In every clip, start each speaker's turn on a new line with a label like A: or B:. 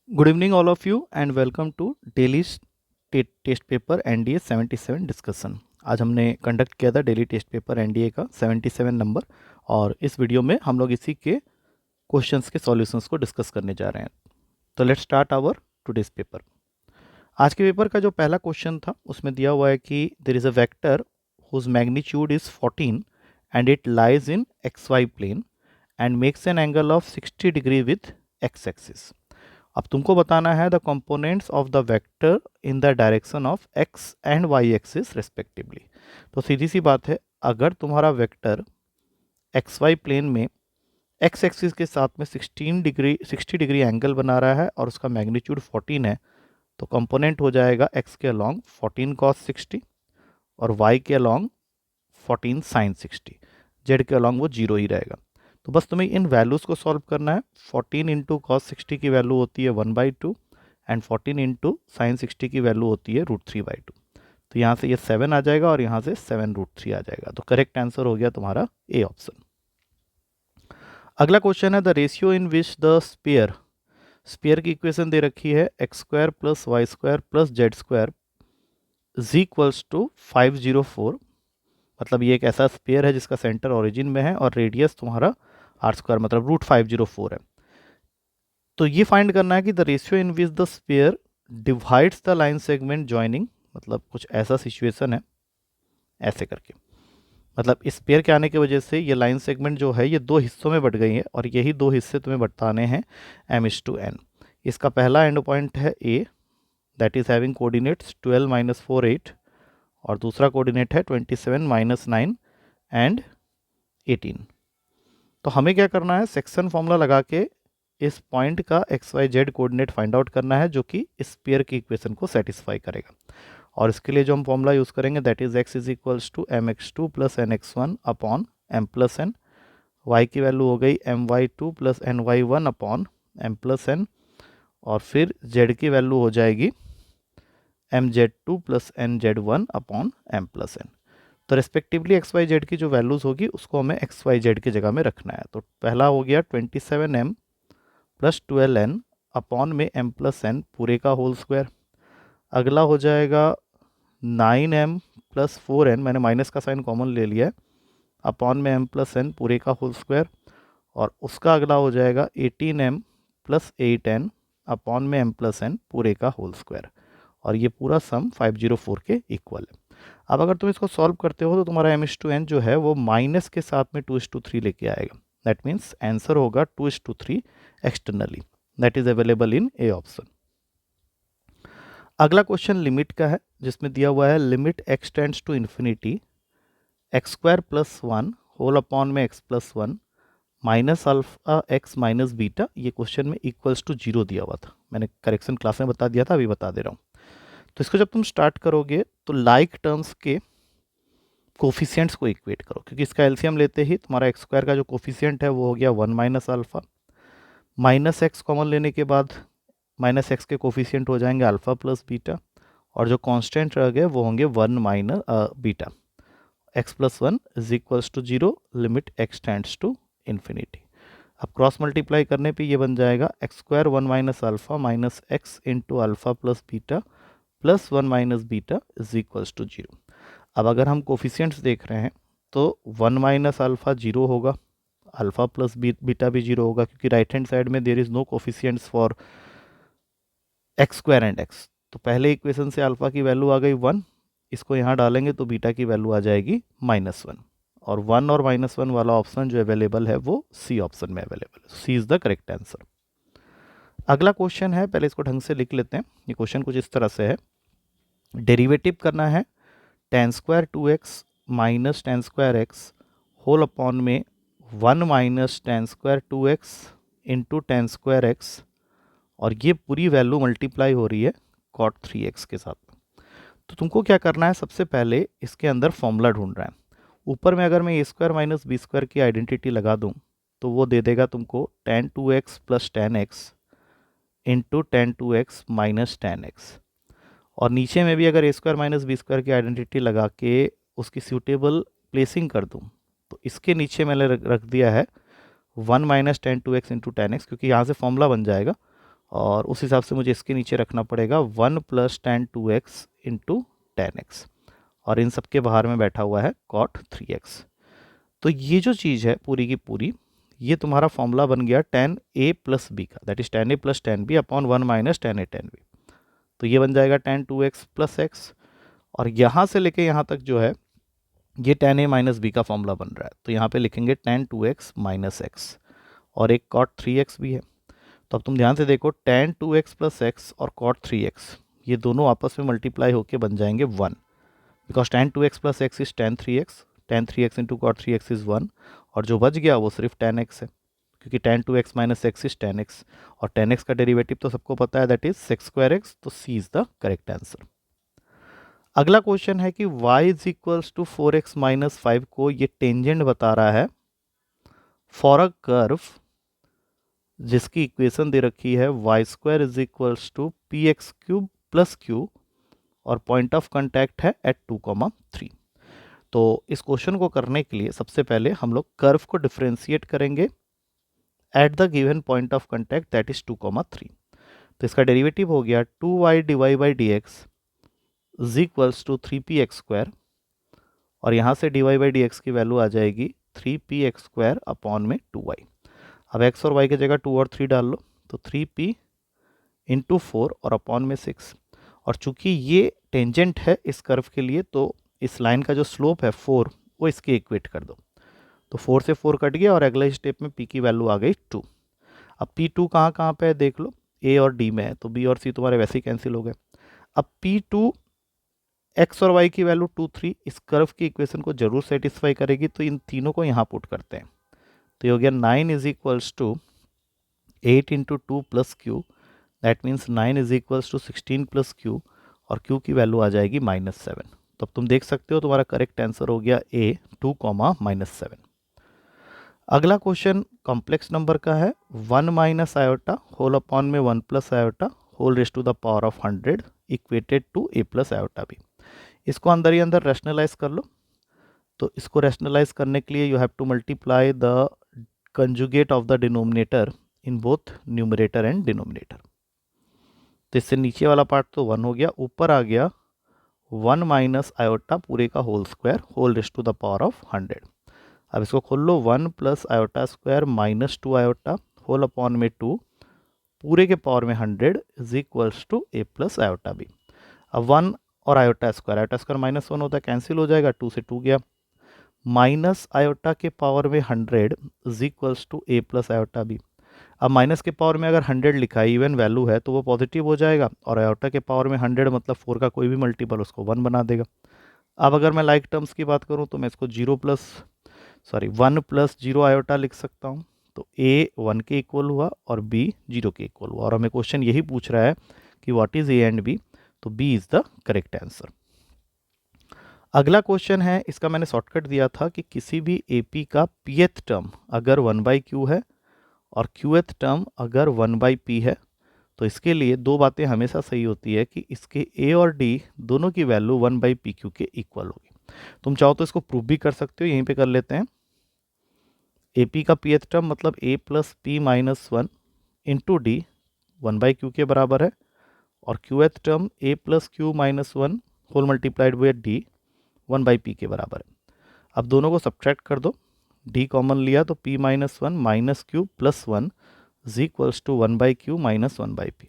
A: Good evening all of you and welcome to daily test paper NDA 77 discussion. आज हमने conduct किया था daily test paper NDA का 77 number, और इस वीडियो में हम लोग इसी के क्वेश्चंस के सॉल्यूशंस को डिस्कस करने जा रहे हैं। तो let's start our today's paper. आज के पेपर का जो पहला क्वेश्चन था उसमें दिया हुआ है कि there is a vector whose magnitude is 14 and it lies in x y plane and makes an angle of 60 degree with x axis. अब तुमको बताना है the components of the vector in the direction of x and y axis respectively. तो सीधी सी बात है, अगर तुम्हारा वेक्टर एक्स वाई प्लेन में एक्स एक्सिस के साथ में 60 डिग्री एंगल बना रहा है और उसका मैग्नीट्यूड 14 है, तो कंपोनेंट हो जाएगा एक्स के अलॉन्ग 14 cos 60 और वाई के अलॉन्ग 14 sin 60। जेड के अलॉन्ग वो जीरो ही रहेगा। तो बस तुम्हें इन वैल्यूज़ को सॉल्व करना है। 14 इंटू कॉस 60 की वैल्यू होती है 1/2 एंड 14 इंटू साइन 60 की वैल्यू होती है √3/2। तो यहाँ से ये 7 आ जाएगा और यहाँ से 7√3 आ जाएगा। तो करेक्ट आंसर हो गया तुम्हारा ए ऑप्शन। अगला क्वेश्चन है the ratio in which the sphere की इक्वेशन दे रखी है x² + y² + z² is equals to 504। मतलब ये एक ऐसा स्पेयर है जिसका सेंटर ओरिजिन में है और रेडियस तुम्हारा r² मतलब √504 है। तो ये फाइंड करना है कि the ratio in which the sphere divides the line segment joining, मतलब कुछ ऐसा सिचुएशन है ऐसे करके। मतलब इस पेयर के आने की वजह से ये लाइन सेगमेंट जो है ये दो हिस्सों में बट गई है और यही दो हिस्से तुम्हें बताने हैं m/n। इसका पहला एंड पॉइंट है a, that is having coordinates 12 - 4 8, और दूसरा कोऑर्डिनेट है 27 - 9 एंड 18। तो हमें क्या करना है, सेक्शन फॉर्मूला लगा के इस पॉइंट का x y z coordinate find out करना है जो कि इस पेयर की इक्वेशन को सेटिस्फाई करेगा। और इसके लिए जो हम फॉर्मूला यूज़ करेंगे that is x is equals to mx2 + nx1 upon m + n। y की वैल्यू हो गई my2 + ny1 upon m + n, और फिर z की वैल्यू हो जाएगी mz2 + nz1 upon m + n। तो रेस्पेक्टिवली एक्स वाई जेड की जो वैल्यूज़ होगी उसको हमें एक्स वाई जेड की जगह में रखना है। तो पहला हो गया 27m + 12n अपॉन में m + n पूरे का होल स्क्वायर। अगला हो जाएगा 9m + 4n, मैंने माइनस का साइन कॉमन ले लिया है, अपॉन में m + n पूरे का होल स्क्वायर। और उसका अगला हो जाएगा 18m + 8n अपॉन में m + n पूरे का होल स्क्वायर। और ये पूरा सम 504 के इक्वल है। अब अगर तुम इसको सॉल्व करते हो तो तुम्हारा m/n जो है वो माइनस के साथ में 2:3 लेके आएगा। दैट मीन्स आंसर होगा 2:3 externally. That is available in A option. अगला क्वेश्चन लिमिट का है जिसमें दिया हुआ है limit x tends to infinity x² + 1 whole upon में x + 1 minus alpha x minus beta. ये क्वेश्चन में इक्वल्स टू 0 दिया हुआ था, मैंने करेक्शन क्लास में बता दिया था, अभी बता दे रहा हूँ। तो इसको जब तुम स्टार्ट करोगे तो लाइक टर्म्स के कोफिशिएंट्स को इक्वेट करो, क्योंकि इसका एलसीएम लेते ही तुम्हारा x² का जो कोफिशिएंट है वो हो गया 1 minus alpha, minus x common लेने के बाद माइनस एक्स के कोफिशिएंट हो जाएंगे अल्फ़ा प्लस बीटा, और जो कांस्टेंट रह गए वो होंगे 1 minus beta. x + 1 is equals to 0 limit x tends to infinity. अब क्रॉस मल्टीप्लाई करने पे ये बन जाएगा x² 1 minus alpha minus x into alpha plus beta plus 1 minus beta is equals to 0। अब अगर हम कोफिशिएंट्स देख रहे हैं तो 1 माइनस अल्फ़ा 0 होगा, अल्फ़ा प्लस बीटा भी 0 होगा, क्योंकि राइट हैंड साइड में there is no coefficients for x² and x। तो पहले इक्वेशन से अल्फ़ा की वैल्यू आ गई 1, इसको यहाँ डालेंगे तो बीटा की वैल्यू आ जाएगी -1, और 1 और -1 वाला ऑप्शन जो अवेलेबल है वो सी ऑप्शन में अवेलेबल है। सी इज़ द करेक्ट आंसर। अगला क्वेश्चन है, पहले इसको ढंग से लिख लेते हैं। ये क्वेश्चन कुछ इस तरह से है, डेरिवेटिव करना है tan² 2x minus tan² x whole upon में 1 minus tan² 2x into tan² x, और ये पूरी वैल्यू मल्टीप्लाई हो रही है cot 3x के साथ। तो तुमको क्या करना है, सबसे पहले इसके अंदर फॉर्मूला ढूंढना है। ऊपर में अगर मैं a² माइनस b² की आइडेंटिटी लगा दूं तो वो दे देगा तुमको tan 2x plus tan x into tan 2x minus tan x। और नीचे में भी अगर a² माइनस b² की आइडेंटिटी लगा के उसकी सूटेबल प्लेसिंग कर दूं तो इसके नीचे मैंने रख दिया है 1 minus tan 2x into tan x, क्योंकि यहाँ से फॉर्मूला बन जाएगा। और उस हिसाब से मुझे इसके नीचे रखना पड़ेगा 1 + tan 2x into tan x, और इन सब के बाहर में बैठा हुआ है cot 3x। तो ये जो चीज़ है पूरी की पूरी, ये तुम्हारा फॉर्मूला बन गया tan a + b का, that is tan a + tan b upon 1 - tan a tan b। तो ये बन जाएगा tan 2x + x, और यहाँ से लेके यहाँ तक जो है ये tan a - b का फॉर्मूला बन रहा है। तो यहाँ पे लिखेंगे tan 2x - x, और एक cot 3x भी है। तो अब तुम ध्यान से देखो, tan 2x + x और cot 3x ये दोनों आपस में मल्टीप्लाई होके बन जाएंगे 1, because tan 2x + x is tan 3x into cot 3x is 1, और जो बच गया वो सिर्फ tan x है, क्योंकि tan 2x - x is tan x, और tan x का डेरिवेटिव तो सबको पता है, दैट इज sec²x। तो सी इज द करेक्ट आंसर। अगला क्वेश्चन है कि y = 4x - 5 को ये टेंजेंट बता रहा है फॉर अ कर्व जिसकी इक्वेशन दे रखी है y² = px³ + q, और पॉइंट ऑफ कांटेक्ट है एट 2,3। तो इस क्वेश्चन को करने के लिए सबसे पहले हम लोग कर्व को डिफरेंशिएट करेंगे at the given point of contact, that is 2,3। तो इसका डेरिवेटिव हो गया 2y/dx = 3px², और यहाँ से dy/dx की वैल्यू आ जाएगी 3px² अपॉन में 2y। अब x और y की जगह 2 और 3 डाल लो, तो 3p इंटू 4 और अपॉन में 6, और चूंकि ये टेंजेंट है इस कर्व के लिए, तो इस लाइन का जो स्लोप है 4 वो इसके इक्वेट कर दो। तो 4 से 4 कट गया, और अगले स्टेप में p की वैल्यू आ गई 2। अब p2 कहाँ कहाँ पे है देख लो, a और d में है, तो b और c तुम्हारे वैसे ही कैंसिल हो गए। अब p2 x और y की वैल्यू 2, 3 इस कर्व की इक्वेशन को जरूर सेटिस्फाई करेगी, तो इन तीनों को यहाँ पुट करते हैं। तो ये हो गया 9 = 8 into 2 + q, that means 9 = 16 + q, और q की वैल्यू आ जाएगी -7। तो अब तुम देख सकते हो तुम्हारा करेक्ट आंसर हो गया a 2, -7। अगला क्वेश्चन कॉम्प्लेक्स नंबर का है, 1 - आयोटा होल अपॉन में 1 + iota whole raise to the power of 100 equated to a + iota b। इसको अंदर ही अंदर रैशनलाइज कर लो। तो इसको रैशनलाइज करने के लिए you have to multiply the conjugate of the denominator in both numerator and denominator. तो इससे नीचे वाला पार्ट तो 1 हो गया, ऊपर आ गया 1 - आयोटा पूरे का whole square whole raise to the power of 100। अब इसको खोल लो, 1 + आयोटा² - 2 आयोटा होल अपॉन में 2 पूरे के पावर में 100 is equals to a + iota b। अब 1 और आयोटा² -1 होता है, कैंसिल हो जाएगा, 2 से 2 गया, माइनस आयोटा के पावर में 100 is equals to a + iota b। अब माइनस के पावर में अगर 100 लिखा है, इवन वैल्यू है, तो वो पॉजिटिव हो जाएगा, और आयोटा के पावर में 100 मतलब 4 का कोई भी मल्टीपल उसको 1 बना देगा। अब अगर मैं लाइक टर्म्स की बात करूं, तो मैं इसको 1 + 0 आयोटा लिख सकता हूं। तो a 1 के इक्वल हुआ और b 0 के इक्वल हुआ, और हमें क्वेश्चन यही पूछ रहा है कि what is a and b, तो b is the correct answer. अगला क्वेश्चन है, इसका मैंने शॉर्टकट दिया था कि किसी भी AP का pth टर्म अगर 1/q है और qth टर्म अगर 1/p है, तो इसके लिए दो बातें हमेशा सही होती है कि इसके a और d दोनों की वैल्यू 1/pq के इक्वल होगी। तुम चाहो तो इसको प्रूव भी कर सकते हो, यहीं पे कर लेते हैं। AP का pth टर्म मतलब a + p - 1 into d 1/q के बराबर है, और qth term a + q - 1 whole multiplied by d 1/p के बराबर है। अब दोनों को सब्ट्रैक्ट कर दो, d कॉमन लिया तो p - 1 - q + 1 is equals to 1/q - 1/p।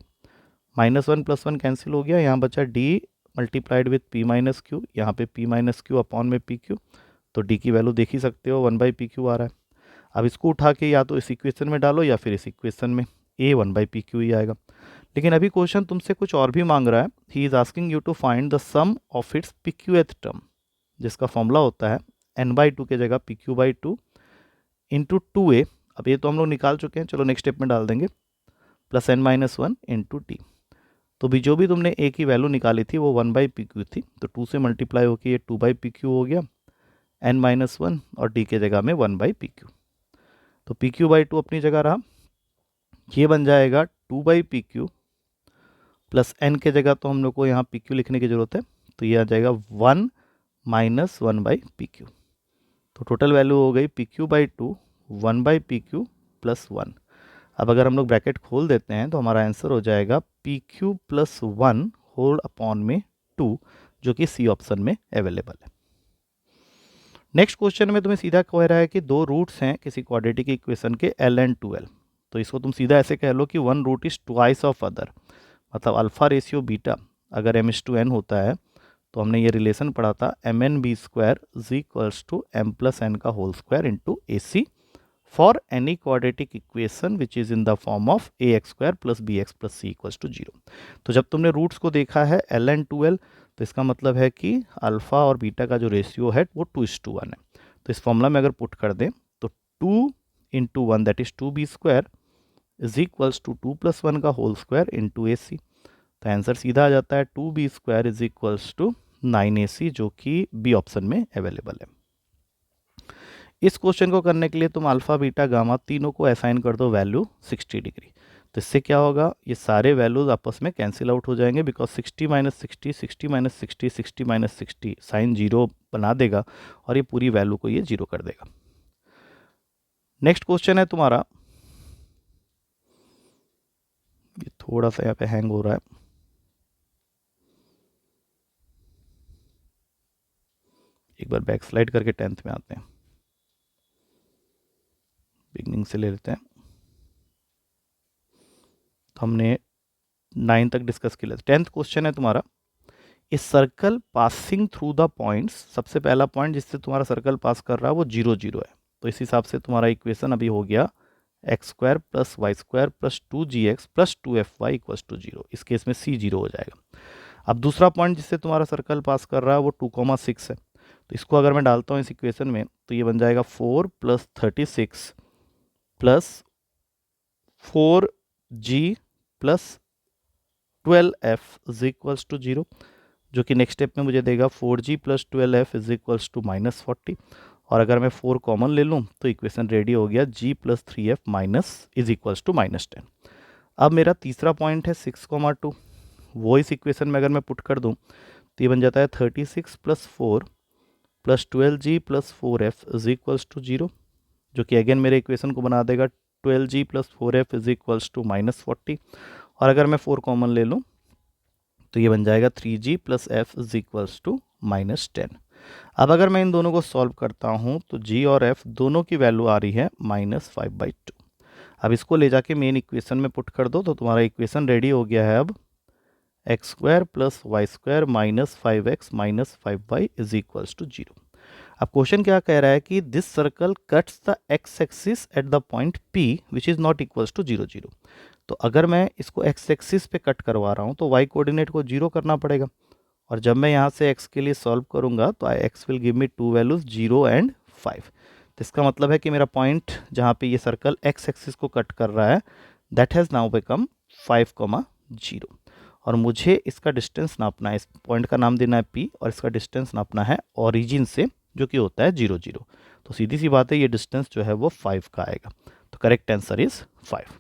A: -1 + 1 cancel हो गया, यहाँ बचा d multiplied with p - q, यहाँ पे p - q अपॉन में pq, तो d की वैल्यू देख ही सकते हो 1/pq आ रहा है। अब इसको उठा के या तो इस इक्वेशन में डालो या फिर इस इक्वेशन में, a 1/pq ही आएगा। लेकिन अभी क्वेश्चन तुमसे कुछ और भी मांग रहा है, he is asking you to find the sum of its pqth term, जिसका फॉर्मूला होता है n/2 की जगह pq/2 इंटू 2a। अब ये तो हम लोग निकाल चुके हैं, चलो नेक्स्ट स्टेप में डाल देंगे, प्लस n - 1 इंटू t। तो भी जो भी तुमने a की वैल्यू निकाली थी वो 1/pq थी, तो 2 से मल्टीप्लाई होकर ये 2/pq हो गया, n - 1 और d के जगह में 1/pq। तो pq/2 अपनी जगह रहा, ये बन जाएगा 2/pq प्लस n के जगह तो हम लोग को यहाँ pq लिखने की जरूरत है, तो ये आ जाएगा 1 - 1/pq। तो टोटल वैल्यू हो गई pq/2 1/pq + 1। अब अगर हम लोग ब्रैकेट खोल देते हैं तो हमारा आंसर हो जाएगा P Q plus 1 whole upon में 2, जो कि सी ऑप्शन में अवेलेबल है। नेक्स्ट क्वेश्चन में तुम्हें सीधा कह रहा है कि दो रूट्स हैं किसी क्वाड्रेटिक इक्वेशन के एल एंड 2l। तो इसको तुम सीधा ऐसे कह लो कि one root is twice of other, मतलब अल्फा रेशियो बीटा अगर m/n होता है तो हमने ये रिलेशन पढ़ा था mn/b² is equals to m+n का whole square into AC for any quadratic equation which is in the form of ax² plus bx plus c equals to 0। तो जब तुमने रूट्स को देखा है l एंड 2l, तो इसका मतलब है कि अल्फा और बीटा का जो रेशियो है वो 2:1 है। तो इस फॉर्मूला में अगर पुट कर दें तो 2 into 1 that is 2b² is equals to 2 + 1 का होल स्क्वायर इंटू AC। तो आंसर सीधा आ जाता है 2b² is equals to 9AC, जो कि बी ऑप्शन में अवेलेबल है। इस क्वेश्चन को करने के लिए तुम अल्फा बीटा गामा तीनों को असाइन कर दो वैल्यू 60 डिग्री। तो इससे क्या होगा, ये सारे वैल्यूज आपस में कैंसिल आउट हो जाएंगे, बिकॉज 60 - 60 60 - 60 60 - 60 साइन जीरो बना देगा और ये पूरी वैल्यू को ये जीरो कर देगा। नेक्स्ट क्वेश्चन है तुम्हारा, ये थोड़ा सा यहाँ पे हैंग हो रहा है, एक बार बैक स्लाइड करके 10th में आते हैं, बिगनिंग से ले लेते हैं। तो हमने 9 तक डिस्कस किया। 10th क्वेश्चन है तुम्हारा, इस circle passing through the points, सबसे पहला पॉइंट जिससे तुम्हारा सर्कल पास कर रहा है वो 0 0 है। तो इस हिसाब से तुम्हारा इक्वेशन अभी हो गया x² + y² + 2gx + 2fy = 0। इस केस में c 0 हो जाएगा। अब दूसरा पॉइंट जिससे तुम्हारा सर्कल पास कर रहा है वो 2,6 है। तो इसको अगर मैं डालता हूँ इस इक्वेशन में तो ये बन जाएगा 4 + 36 + 4g + 12f = 0, जो कि नेक्स्ट स्टेप में मुझे देगा 4g + 12f = -40। और अगर मैं 4 कॉमन ले लूँ तो इक्वेशन रेडी हो गया g + 3f = -10। अब मेरा तीसरा पॉइंट है 6,2, वो इस इक्वेशन में अगर मैं पुट कर दूँ तो ये बन जाता है 36 + 4 + 12g + 4f = 0, जो कि अगेन मेरे इक्वेशन को बना देगा 12g + 4f = -40। और अगर मैं 4 कॉमन ले लूँ तो ये बन जाएगा 3g + f = -10। अब अगर मैं इन दोनों को सॉल्व करता हूँ तो g और f दोनों की वैल्यू आ रही है -5/2। अब इसको ले जाके मेन इक्वेशन में पुट कर दो तो तुम्हारा इक्वेशन रेडी हो गया है अब x² + y² - 5x - 5y = 0। अब क्वेश्चन क्या कह रहा है कि this circle cuts the x axis at the point P which is not equals to 0 0। तो अगर मैं इसको x एक्सिस पे कट करवा रहा हूँ तो y कोऑर्डिनेट को 0 करना पड़ेगा, और जब मैं यहाँ से x के लिए सॉल्व करूँगा तो x will give me to values 0 and 5। तो इसका मतलब है कि मेरा पॉइंट जहाँ पे ये सर्कल x एक्सिस को कट कर रहा है दैट हैज़ नाउ बिकम 5,0, और मुझे इसका डिस्टेंस नापना है, इस पॉइंट का नाम देना है P और इसका डिस्टेंस नापना है ओरिजिन से, जो कि होता है 0 0। तो सीधी सी बात है ये डिस्टेंस जो है वो 5 का आएगा। तो correct answer is 5।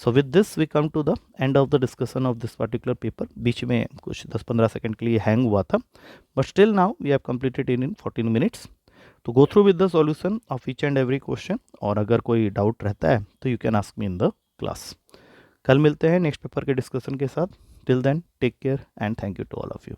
A: So with this we come to the end of the discussion of this particular paper. बीच में कुछ 10-15 सेकंड के लिए हैंग हुआ था, but still now we have completed in 14 minutes. तो go through with the solution of each and every question, और अगर कोई डाउट रहता है तो you can ask me in the class. कल मिलते हैं नेक्स्ट पेपर के डिस्कशन के साथ। Till then take care and thank you to all of you.